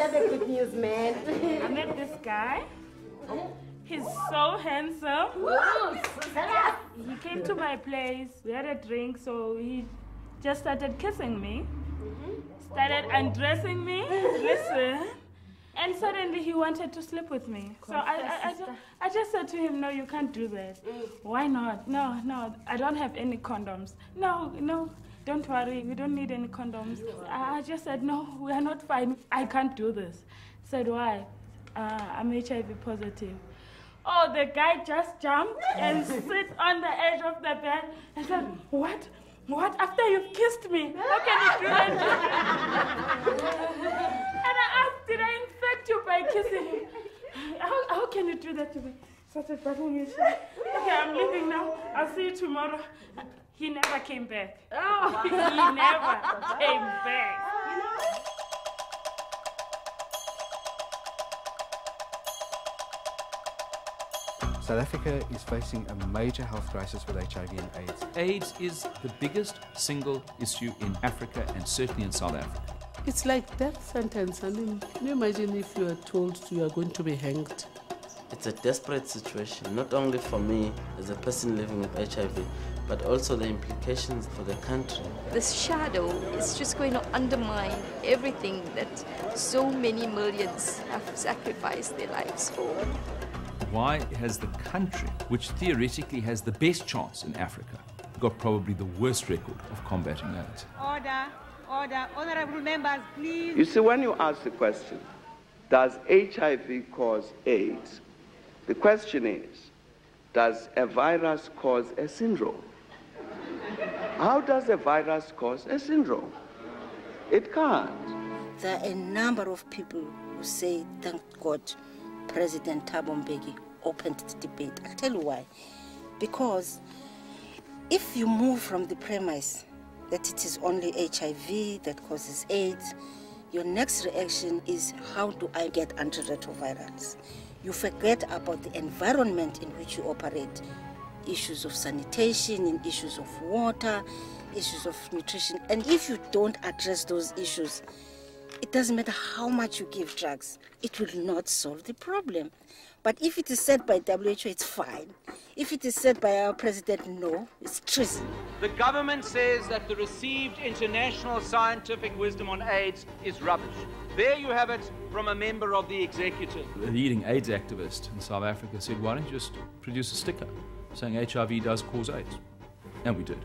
share the good news, man. I met this guy. He's so handsome. He came to my place. We had a drink, so he just started kissing me. Started undressing me. Listen. And suddenly he wanted to sleep with me. So I just said to him, no, you can't do that. Why not? No, I don't have any condoms. No, don't worry, we don't need any condoms. I just said, no, we are not fine. I can't do this. Said, why? I'm HIV positive. Oh, the guy just jumped and sit on the edge of the bed and said, what? What? After you've kissed me? How can you do that to me? And I asked, did I infect you by kissing you? How can you do that to me? Started buttering his shirt. Okay, I'm leaving now. I'll see you tomorrow. He never came back. Oh, he never came back. South Africa is facing a major health crisis with HIV and AIDS. AIDS is the biggest single issue in Africa and certainly in South Africa. It's like death sentence. I mean, can you imagine if you are told you are going to be hanged? It's a desperate situation, not only for me as a person living with HIV, but also the implications for the country. This shadow is just going to undermine everything that so many millions have sacrificed their lives for. Why has the country, which theoretically has the best chance in Africa, got probably the worst record of combating AIDS? Order. Honorable members, please. You see, when you ask the question, does HIV cause AIDS? The question is, does a virus cause a syndrome? How does a virus cause a syndrome? It can't. There are a number of people who say, thank God, President Mbeki opened the debate. I'll tell you why. Because if you move from the premise that it is only HIV that causes AIDS, your next reaction is, how do I get antiretrovirals? You forget about the environment in which you operate. Issues of sanitation, issues of water, issues of nutrition. And if you don't address those issues, it doesn't matter how much you give drugs, it will not solve the problem. But if it is said by WHO, it's fine. If it is said by our president, no, it's treason. The government says that the received international scientific wisdom on AIDS is rubbish. There you have it from a member of the executive. The leading AIDS activist in South Africa said, why don't you just produce a sticker saying HIV does cause AIDS? And we did.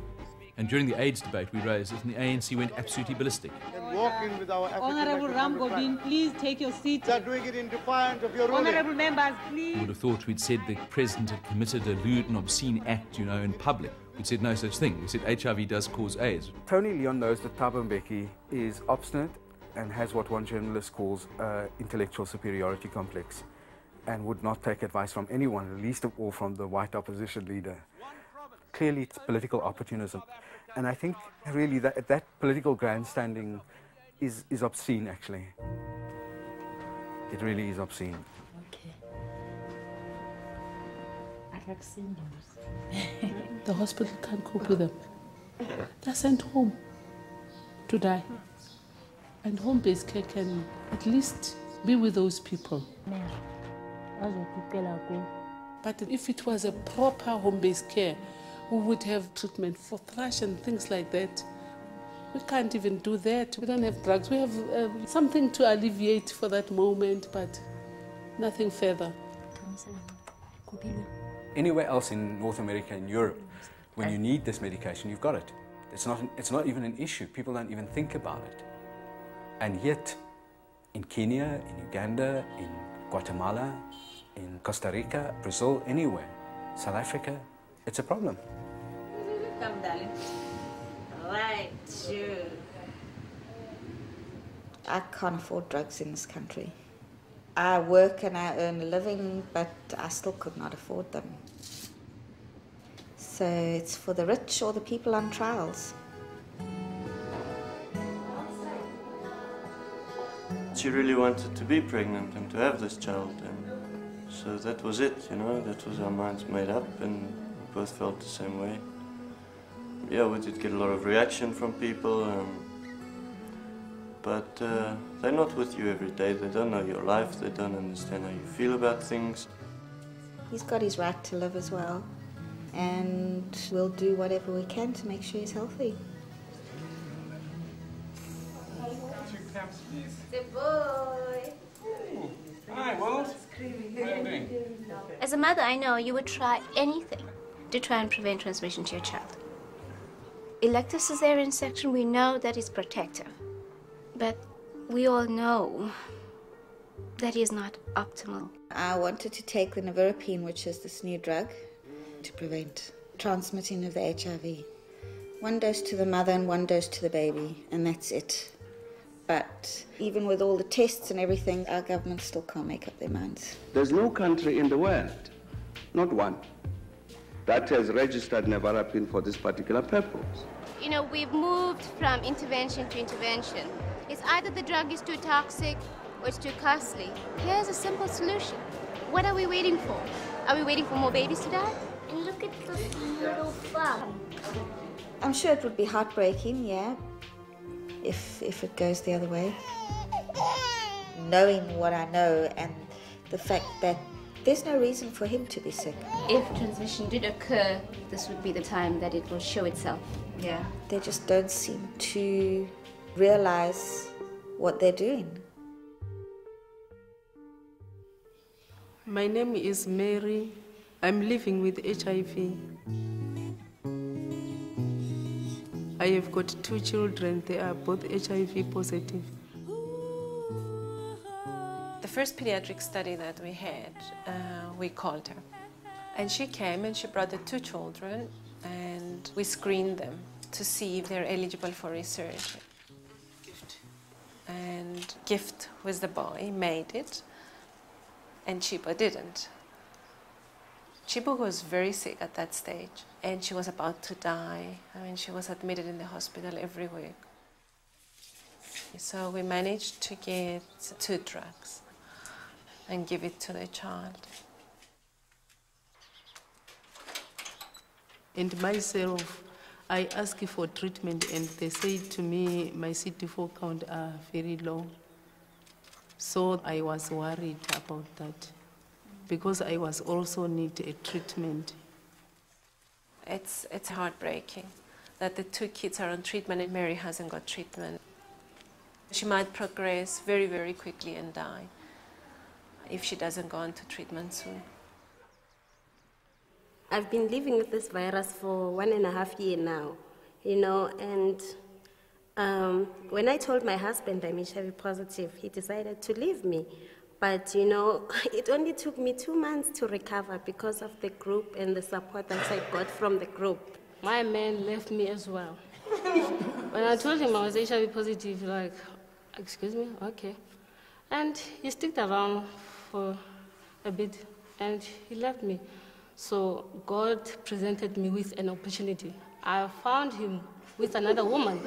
And during the AIDS debate we raised it, and the ANC went absolutely ballistic. And walk in with our Honorable Ramgobin, please take your seat. They're doing it in defiance of your ruling. Honorable members, please. You would have thought we'd said the president had committed a lewd and obscene act, you know, in public. We'd said no such thing. We said HIV does cause AIDS. Tony Leon knows that Thabo Mbeki is obstinate and has what one journalist calls intellectual superiority complex, and would not take advice from anyone, least of all from the white opposition leader. Clearly it's political opportunism. And I think really that political grandstanding is obscene, actually. It really is obscene. Okay. The hospital can't cope with them. They're sent home to die. And home-based care can at least be with those people. But if it was a proper home-based care, we would have treatment for thrush and things like that. We can't even do that. We don't have drugs. We have something to alleviate for that moment, but nothing further. Anywhere else in North America and Europe, when you need this medication, you've got it. It's not even an issue. People don't even think about it. And yet, in Kenya, in Uganda, in Guatemala, in Costa Rica, Brazil, anywhere, South Africa, it's a problem. Come, darling. Right, sure. I can't afford drugs in this country. I work and I earn a living, but I still could not afford them. So it's for the rich or the people on trials. She really wanted to be pregnant and to have this child, and so that was it, you know, that was our minds made up, and we both felt the same way. Yeah, we did get a lot of reaction from people. but they're not with you every day. They don't know your life. They don't understand how you feel about things. He's got his right to live as well, and we'll do whatever we can to make sure he's healthy. The boy. Hi, Walt. As a mother, I know you would try anything to try and prevent transmission to your child. Elective cesarean section, we know that is protective, but we all know that is not optimal. I wanted to take the nevirapine, which is this new drug, to prevent transmitting of the HIV. 1 dose to the mother and 1 dose to the baby, and that's it. But even with all the tests and everything, our government still can't make up their minds. There's no country in the world, not one, that has registered nevirapine for this particular purpose. You know, we've moved from intervention to intervention. It's either the drug is too toxic or it's too costly. Here's a simple solution. What are we waiting for? Are we waiting for more babies to die? And look at this little bug. I'm sure it would be heartbreaking, yeah, if it goes the other way. Knowing what I know and the fact that there's no reason for him to be sick. If transmission did occur, this would be the time that it will show itself. Yeah. They just don't seem to realize what they're doing. My name is Mary. I'm living with HIV. I have got 2 children. They are both HIV positive. The first pediatric study that we had, we called her. And she came and she brought the 2 children and we screened them to see if they're eligible for research. And Gift was the boy, made it, and Chibo didn't. Chibo was very sick at that stage, and she was about to die. I mean, she was admitted in the hospital every week. So we managed to get 2 drugs and give it to the child. And myself, I asked for treatment and they said to me my CD4 count are very low. So I was worried about that because I was also need a treatment. It's heartbreaking that the 2 kids are on treatment and Mary hasn't got treatment. She might progress very, very quickly and die if she doesn't go on to treatment soon. I've been living with this virus for 1.5 years now, you know, and when I told my husband I'm HIV positive, he decided to leave me. But, you know, it only took me 2 months to recover because of the group and the support that I got from the group. My man left me as well. When I told him I was HIV positive, like, excuse me, okay. And he stuck around for a bit and he left me. So God presented me with an opportunity. I found him with another woman.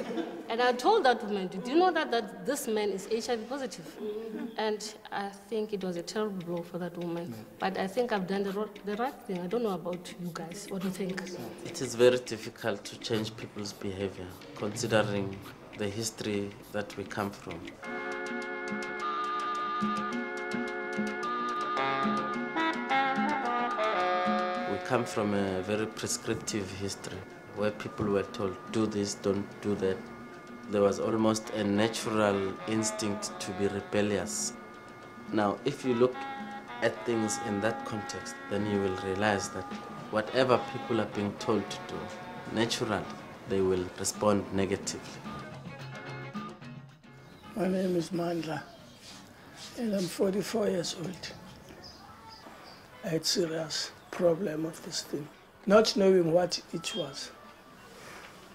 And I told that woman, did you know that this man is HIV positive? And I think it was a terrible blow for that woman. But I think I've done the right thing. I don't know about you guys. What do you think? It is very difficult to change people's behavior, considering the history that we come from. We come from a very prescriptive history, where people were told, do this, don't do that. There was almost a natural instinct to be rebellious. Now, if you look at things in that context, then you will realize that whatever people are being told to do, naturally, they will respond negatively. My name is Mandla, and I'm 44 years old. I had serious problem of this thing, not knowing what it was.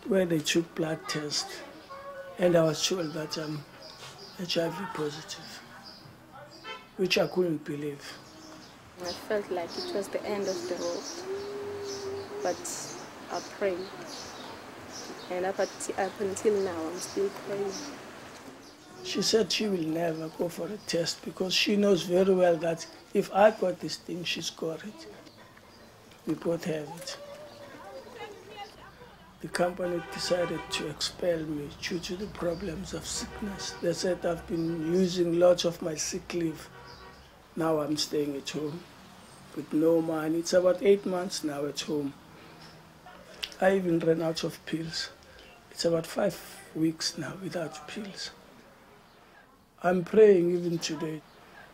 When they took blood test, and I was told that I'm HIV positive, which I couldn't believe. I felt like it was the end of the road, but I prayed. And up until now, I'm still praying. She said she will never go for a test because she knows very well that if I got this thing, she's got it. We both have it. The company decided to expel me due to the problems of sickness. They said I've been using lots of my sick leave. Now I'm staying at home with no money. It's about 8 months now at home. I even ran out of pills. It's about 5 weeks now without pills. I'm praying even today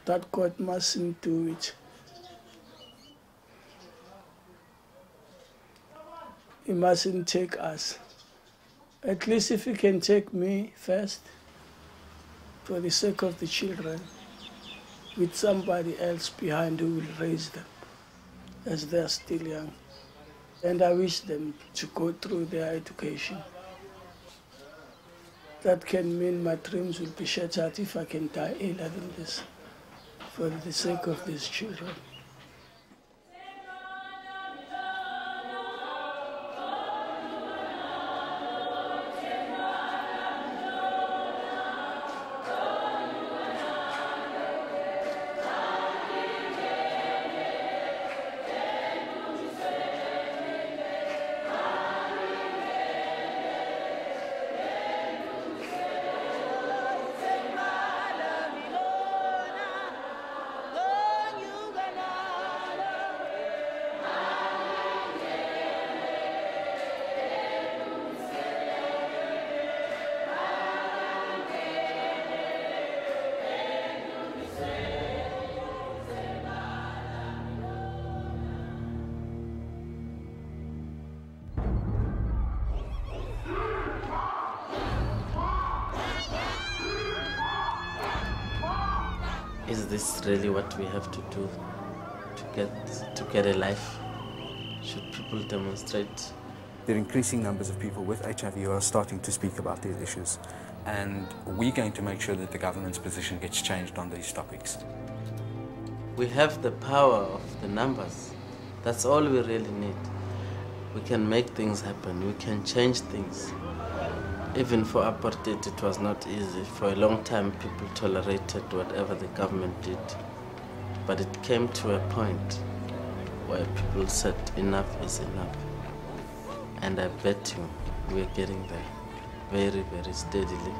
that God mustn't do it. He mustn't take us. At least if he can take me first, for the sake of the children, with somebody else behind who will raise them, as they are still young. And I wish them to go through their education. That can mean my dreams will be shattered if I can die earlier than this, for the sake of these children. Is this really what we have to do to get a life? Should people demonstrate? There are increasing numbers of people with HIV who are starting to speak about these issues, and we're going to make sure that the government's position gets changed on these topics. We have the power of the numbers. That's all we really need. We can make things happen. We can change things. Even for apartheid, it was not easy. For a long time, people tolerated whatever the government did. But it came to a point where people said enough is enough. And I bet you we're getting there very, very steadily.